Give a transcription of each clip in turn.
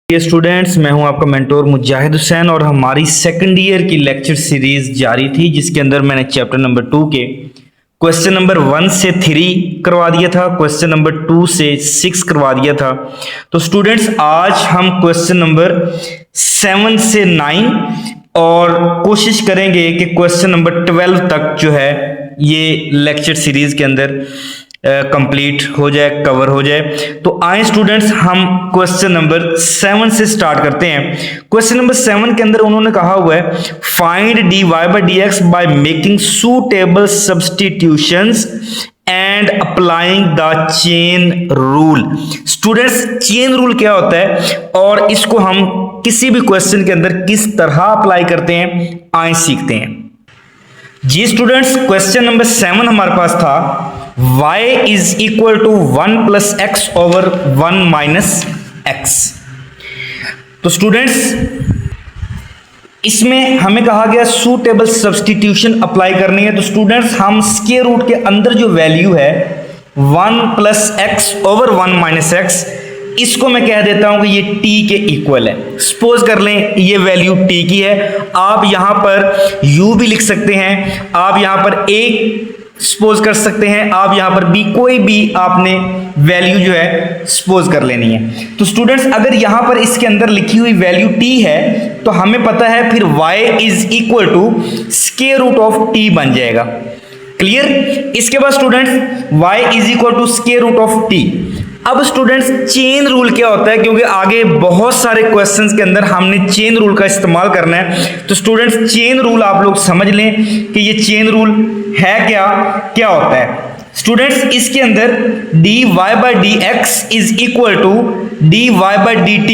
ये स्टूडेंट्स, मैं हूं आपका मेंटोर मुजाहिद हुसैन और हमारी सेकंड ईयर की लेक्चर सीरीज जारी थी जिसके अंदर मैंने चैप्टर नंबर 2 के क्वेश्चन नंबर 1 से 3 करवा दिया था, क्वेश्चन नंबर 2 से 6 करवा दिया था। तो स्टूडेंट्स आज हम क्वेश्चन नंबर 7 से 9 और कोशिश करेंगे कि क्वेश्चन नंबर 12 तक जो है ये लेक्चर सीरीज के अंदर कंप्लीट हो जाए, कवर हो जाए। तो आए स्टूडेंट्स हम क्वेश्चन नंबर 7 से स्टार्ट करते हैं। क्वेश्चन नंबर 7 के अंदर उन्होंने कहा हुआ है find dy by dx by making suitable substitutions and applying the chain rule. Students chain rule क्या होता है और इसको हम किसी भी क्वेश्चन के अंदर किस तरह अप्लाई करते हैं आए सीखते हैं। जी स्टूडेंट्स, क्वेश्चन नंबर 7 हमारे पास था y is equal to 1 plus x over 1 minus x. तो स्टूडेंट्स इसमें हमें कहा गया सूटेबल सब्स्टिट्यूशन अप्लाई करनी है। तो स्टूडेंट्स हम स्क्वायर रूट के अंदर जो वैल्यू है 1 plus x over 1 minus x, इसको मैं कह देता हूं कि ये t के इक्वल है। सपोज कर लें ये वैल्यू t की है, आप यहां पर u भी लिख सकते हैं, आप यहां पर a सपोज कर सकते हैं, आप यहां पर b, कोई भी आपने वैल्यू जो है सपोज कर लेनी है। तो स्टूडेंट्स अगर यहां पर इसके अंदर लिखी हुई वैल्यू t है तो हमें पता है फिर y is equal to square root of t बन जाएगा। क्लियर। इसके बाद students y is equal to square root of t। अब स्टूडेंट्स चेन रूल क्या होता है, क्योंकि आगे बहुत सारे क्वेश्चंस के अंदर हमने चेन रूल का इस्तेमाल करना है। तो स्टूडेंट्स चेन रूल आप लोग समझ लें कि ये चेन रूल है क्या होता है। स्टूडेंट्स इसके अंदर dy by dx is equal to dy by dt।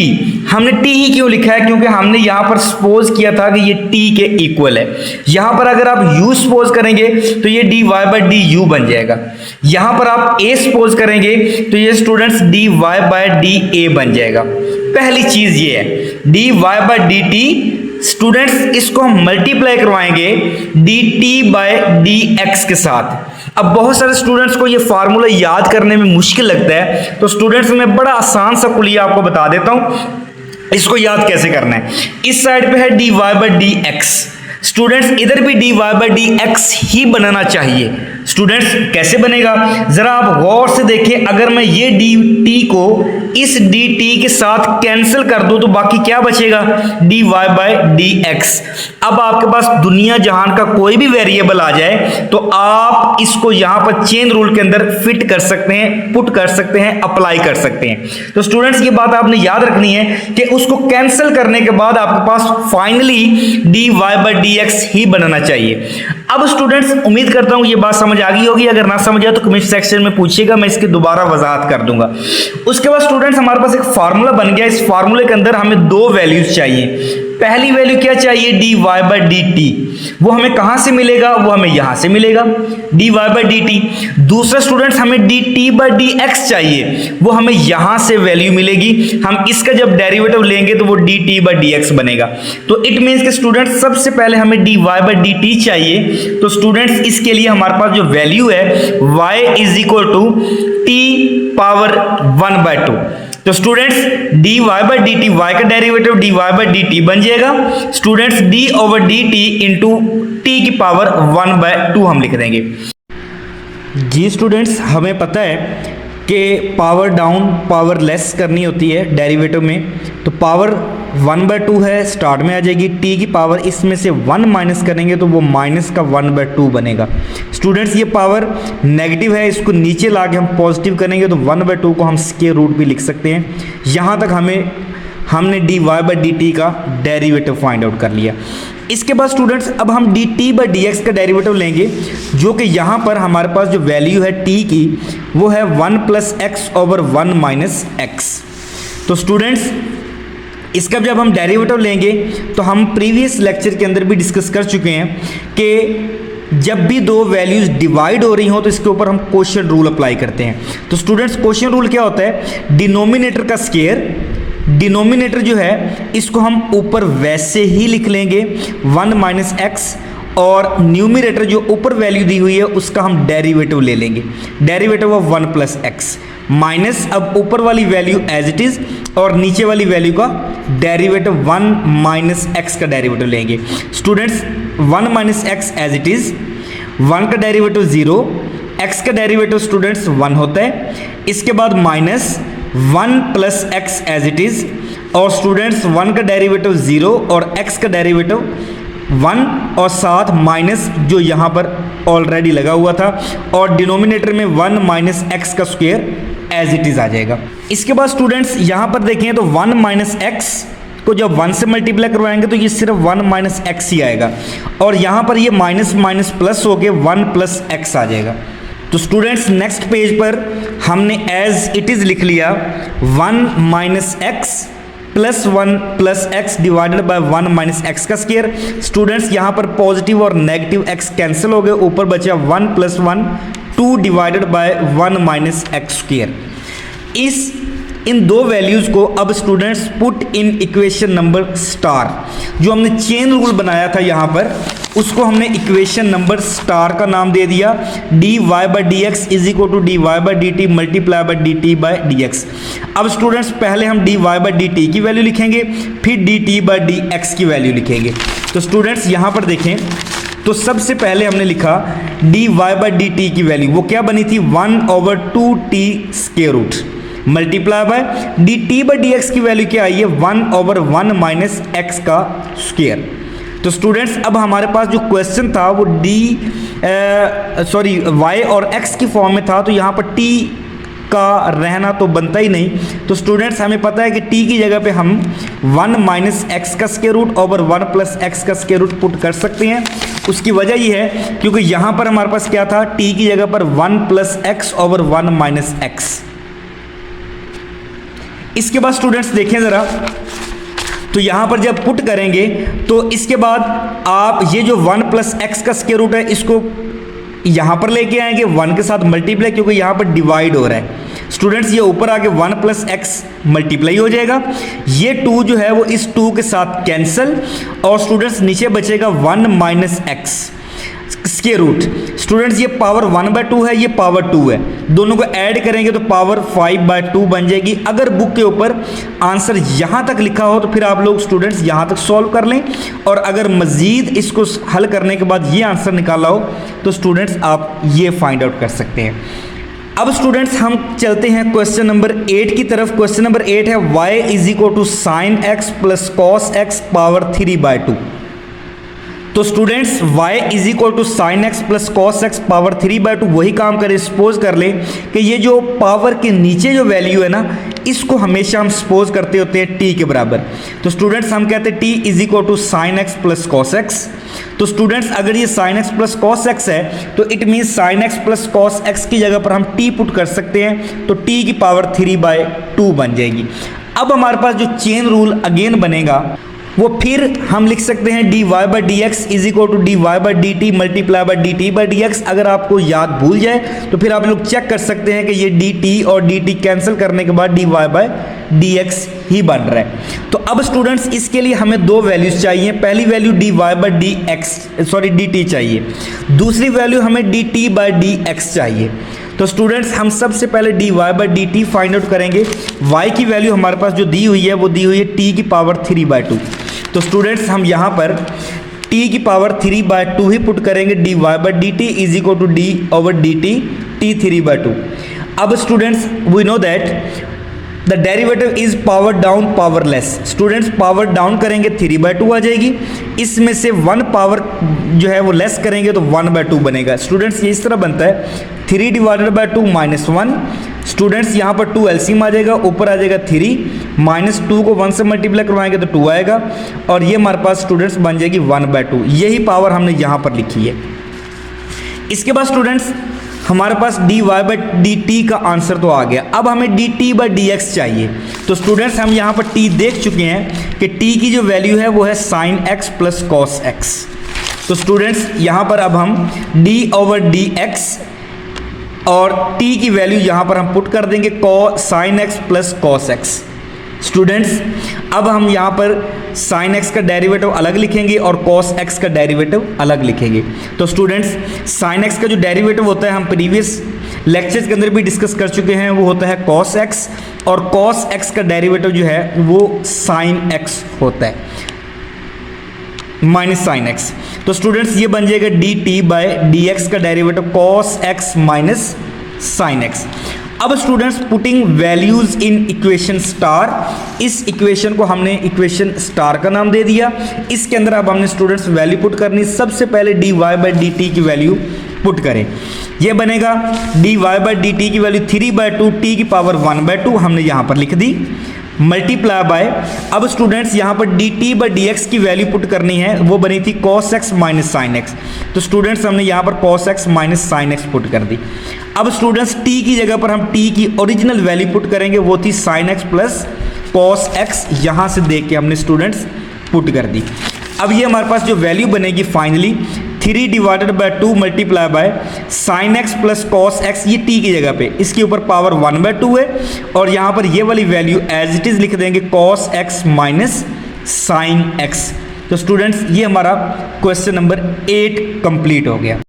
हमने t ही क्यों लिखा है, क्योंकि हमने यहां पर सपोज किया था कि ये t के इक्वल है। यहां पर अगर आप u सपोज करेंगे तो ये dy by du बन जाएगा। यहां पर आप a सपोज करेंगे तो ये स्टूडेंट्स dy by da बन जाएगा। पहली चीज ये है dy by dt। स्टूडेंट्स इसको हम मल्टीप्लाई करवाएंगे dt बाय dx के साथ। अब बहुत सारे स्टूडेंट्स को ये फार्मूला याद करने में मुश्किल लगता है, तो स्टूडेंट्स मैं बड़ा आसान सा कुलिया आपको बता देता हूं इसको याद कैसे करना है। इस साइड पे है dy बाय dx। स्टूडेंट्स इधर भी dy बाय dx ही बनाना चाहिए। स्टूडेंट्स कैसे बनेगा जरा आप गौर से देखें। अगर मैं ये dt को इस dt के साथ कैंसिल कर दूं तो बाकी क्या बचेगा dy बाय dx। अब आपके पास दुनिया जहान का कोई भी वेरिएबल आ जाए तो आप इसको यहां पर चेन रूल के अंदर फिट कर सकते हैं, पुट कर सकते हैं, अप्लाई कर सकते हैं। तो स्टूडेंट्स ये बात आपने याद रखनी है कि उसको कैंसिल करने के बाद आपके पास फाइनली dy बाय dx ही बनाना चाहिए। अब स्टूडेंट्स उम्मीद करता हूं ये बात समझ आ गई होगी। अगर ना समझ आए तो कमेंट सेक्शन में पूछिएगा, मैं इसकी दोबारा वजाहत कर दूंगा। उसके बाद स्टूडेंट्स हमारे पास एक फार्मूला बन गया। इस फार्मूले के अंदर हमें दो वैल्यूज चाहिए। पहली वैल्यू क्या चाहिए dy बाय dt। वो हमें कहां से मिलेगा, वो हमें यहां से मिलेगा dy बाय dt। दूसरा स्टूडेंट्स हमें dt बाय dx चाहिए, वो हमें यहां से वैल्यू मिलेगी। हम इसका जब डेरिवेटिव लेंगे तो वो dt बाय dx बनेगा। तो इट मींस कि स्टूडेंट्स सबसे पहले हमें dy बाय dt चाहिए। तो स्टूडेंट्स इसके लिए हमारे पास जो वैल्यू है y is equal to t power 1/2। तो students dy by dt, y का डेरिवेटिव dy बाय dt बन जाएगा students d over dt into t की पावर 1/2 हम लिख देंगे। जी स्टूडेंट्स हमें पता है कि पावर डाउन पावर लेस करनी होती है डेरिवेटिव में। तो पावर 1/2 है, स्टार्ट में आ जाएगी। t की पावर इसमें से 1 माइनस करेंगे तो वो माइनस का 1/2 बनेगा। स्टूडेंट्स ये पावर नेगेटिव है, इसको नीचे ला के हम पॉजिटिव करेंगे तो 1/2 को हम स्क्वायर रूट भी लिख सकते हैं। यहाँ तक हमने dy बाय dt का डेरिवेटिव फाइंड आउट कर लिया। इसके बाद स्टूडेंट्स अब हम dt बाय dx का डेरिवेटिव लेंगे, जो कि यहाँ पर हमारे पास जो वैल्यू है t की वो है 1 plus x over 1 minus x. तो स्टूडेंट्स इसका जब हम डेरिवेटिव लेंगे तो हम प्रीवियस लेक्चर के अंदर भी डिस्कस कर चुके हैं कि जब भी दो वैल्यूज डिवाइड हो रही हो तो इसके ऊपर हम क्वोशिएंट रूल अप्लाई करते हैं। तो स्टूडेंट्स क्वोशिएंट रूल क्या होता है, डिनोमिनेटर का स्क्वायर, डिनोमिनेटर जो है इसको हम ऊपर वैसे ही लिख लेंगे 1 माइनस एक्स, और न्यूमिनेटर जो ऊपर वैल्यू दी हुई है उसका हम डेरिवेटिव ले लेंगे, derivative of 1 plus x. Minus अब ऊपर वाली वैल्यू एज इट इज और नीचे वाली वैल्यू का डेरिवेटिव 1 माइनस एक्स का डेरिवेटिव लेंगे। Students 1 minus x as it is, 1 का डेरिवेटिव 0, x का डेरिवेटिव स्टूडेंट्स 1 होता है, इसके बाद minus 1 plus x as it is, और स्टूडेंट्स 1 का डेरिवेटिव 0 और x का डेरिवेटिव 1 और साथ माइनस जो यहाँ पर ऑलरेडी लगा हुआ था, और डिनोमिनेटर में 1 माइनस एक्स का स्क्वायर एज इट इज़ आ जाएगा। इसके बाद स्टूडेंट्स यहाँ पर देखें तो 1 माइनस एक्स को जब 1 से मल्टीप्लाई करवाएंगे तो ये सिर्फ 1 माइनस एक्स ही आएगा, और यहाँ पर ये माइनस माइनस प्लस हो के 1 प्लस एक्स आ जाएगा। तो स्टूडेंट्स नेक्स्ट पेज पर हमने एज इट इज़ लिख लिया 1 minus x plus 1 plus x divided by 1 minus x का स्क्वायर। स्टूडेंट्स यहाँ पर पॉजिटिव और नेगेटिव एक्स कैंसिल हो गए, ऊपर बचा 1 plus 1 2 divided by 1 minus x square. इन दो वैल्यूज़ को अब students put in equation number star, जो हमने चेन रूल बनाया था यहाँ पर, उसको हमने इक्वेशन नंबर स्टार का नाम दे दिया dy by d x is equal to d y by d t multiply by d t by d x. अब स्टूडेंट्स पहले हम dy बाई डी टी की वैल्यू लिखेंगे, फिर d t by d x की वैल्यू लिखेंगे। तो students यहाँ पर देखें तो सबसे पहले हमने लिखा dy बाई डी टी की वैल्यू, वो क्या बनी थी 1/2t square root multiply by d t by d x की वैल्यू क्या आई है 1/1 माइनस एक्स का स्क्वायर। तो स्टूडेंट्स अब हमारे पास जो क्वेश्चन था वो y और x की फॉर्म में था, तो यहाँ पर t का रहना तो बनता ही नहीं। तो स्टूडेंट्स हमें पता है कि t की जगह पे हम 1 माइनस एक्स का square root over 1 plus x का स्क्वायर रूट पुट कर सकते हैं। उसकी वजह ये है क्योंकि यहाँ पर हमारे पास क्या था, t की जगह पर 1 plus x over 1 minus x. इसके बाद स्टूडेंट्स देखें ज़रा, तो यहाँ पर जब पुट करेंगे तो इसके बाद आप ये जो 1 प्लस एक्स का स्क्वायर रूट है इसको यहाँ पर लेके आएंगे 1 के साथ मल्टीप्लाई, क्योंकि यहाँ पर डिवाइड हो रहा है। स्टूडेंट्स ये ऊपर आके 1 प्लस एक्स मल्टीप्लाई हो जाएगा, ये 2 जो है वो इस 2 के साथ कैंसिल, और स्टूडेंट्स नीचे बचेगा 1 minus x square root. Students ये पावर 1/2 है, ये पावर 2 है, दोनों को ऐड करेंगे तो पावर 5/2 बन जाएगी। अगर बुक के ऊपर आंसर यहाँ तक लिखा हो तो फिर आप लोग स्टूडेंट्स यहाँ तक सॉल्व कर लें, और अगर मज़ीद इसको हल करने के बाद ये आंसर निकाला हो तो स्टूडेंट्स आप ये फाइंड आउट कर सकते हैं। अब स्टूडेंट्स हम चलते हैं क्वेश्चन नंबर 8 की तरफ। क्वेश्चन नंबर 8 है y is equal to sine x plus cos x power 3/2। तो students y is equal to sine x plus cos x power 3/2 वही काम करें। सपोज कर लें कि ये जो पावर के नीचे जो वैल्यू है ना, इसको हमेशा हम सपोज करते होते हैं t के बराबर। तो स्टूडेंट्स हम कहते हैं t is equal to sine x plus cos x. तो स्टूडेंट्स अगर ये sine x plus cos x है तो it means sine x plus cos x की जगह पर हम t पुट कर सकते हैं, तो t की पावर 3/2 बन जाएगी। अब हमारे पास जो चेन रूल अगेन बनेगा वो फिर हम लिख सकते हैं dy by d x is equal to dy by d t multiply by d t by d x. अगर आपको याद भूल जाए तो फिर आप लोग चेक कर सकते हैं कि ये dt और dt कैंसिल करने के बाद dy बाई डी एक्स ही बन रहा है। तो अब स्टूडेंट्स इसके लिए हमें दो वैल्यूज चाहिए। पहली वैल्यू dy बाई dt चाहिए, दूसरी वैल्यू हमें dt बाई dx चाहिए। तो स्टूडेंट्स हम सबसे पहले dy by dt find out करेंगे। y की वैल्यू हमारे पास जो दी हुई है वो दी हुई है t की पावर 3/2। तो स्टूडेंट्स हम यहाँ पर t की पावर 3/2 ही पुट करेंगे। dy by dt is equal to d over dt t 3/2। अब students we know that the derivative is power down power less. Students power down करेंगे 3/2 आ जाएगी, इसमें से 1 पावर जो है वो लेस करेंगे तो 1/2 बनेगा। स्टूडेंट्स ये इस तरह बनता है 3 डिवाइडेड बाई 2 माइनस 1। स्टूडेंट्स यहाँ पर 2 एलसीएम आ जाएगा, ऊपर आ जाएगा 3 माइनस 2 को 1 से मल्टीप्लाई करवाएंगे तो 2 आएगा, और ये हमारे पास स्टूडेंट्स बन जाएगी 1/2। यही पावर हमने यहाँ पर लिखी है। इसके बाद स्टूडेंट्स हमारे पास dy बाई dt का आंसर तो आ गया। अब हमें dt बाई dx चाहिए। तो स्टूडेंट्स हम यहाँ पर t देख चुके हैं कि t की जो वैल्यू है वो है sine x plus cos x। तो स्टूडेंट्स यहाँ पर अब हम d ओवर dx और t की वैल्यू यहाँ पर हम पुट कर देंगे sine x plus cos x। Students अब हम यहाँ पर साइन x का डेरिवेटिव अलग लिखेंगे और कॉस x का डेरिवेटिव अलग लिखेंगे। तो स्टूडेंट्स साइन x का जो डेरिवेटिव होता है हम प्रीवियस लेक्चर्स के अंदर भी डिस्कस कर चुके हैं, वो होता है cos x, और cos x का डेरिवेटिव जो है वो sin x होता है, माइनस साइन एक्स। तो स्टूडेंट्स ये बन जाएगा dt बाय डी एक्स का derivative cos x minus sine x. अब students putting values in equation star, इस इक्वेशन को हमने इक्वेशन स्टार का नाम दे दिया। इसके अंदर अब हमने स्टूडेंट्स वैल्यू पुट करनी। सबसे पहले dy बाई डी टी की वैल्यू पुट करें। ये बनेगा dy बाई डी टी की वैल्यू 3/2 t की पावर 1/2 हमने यहाँ पर लिख दी, मल्टीप्लाई बाय, अब स्टूडेंट्स यहाँ पर dt बाई डी एक्स की वैल्यू पुट करनी है, वो बनी थी cos x minus sine x. तो स्टूडेंट्स हमने यहाँ पर cos x minus sine x put कर दी। अब स्टूडेंट्स t की जगह पर हम t की ओरिजिनल वैल्यू पुट करेंगे, वो थी sign x plus cos x, यहाँ से देख के हमने स्टूडेंट्स पुट कर दी। अब ये हमारे पास जो वैल्यू बनेगी finally 3/2 multiply by sine x plus cos x, ये t की जगह पे, इसके ऊपर पावर 1/2 है, और यहाँ पर ये वाली वैल्यू एज इट इज लिख देंगे cos x minus sine x. तो स्टूडेंट्स ये हमारा क्वेश्चन नंबर 8 कंप्लीट हो गया।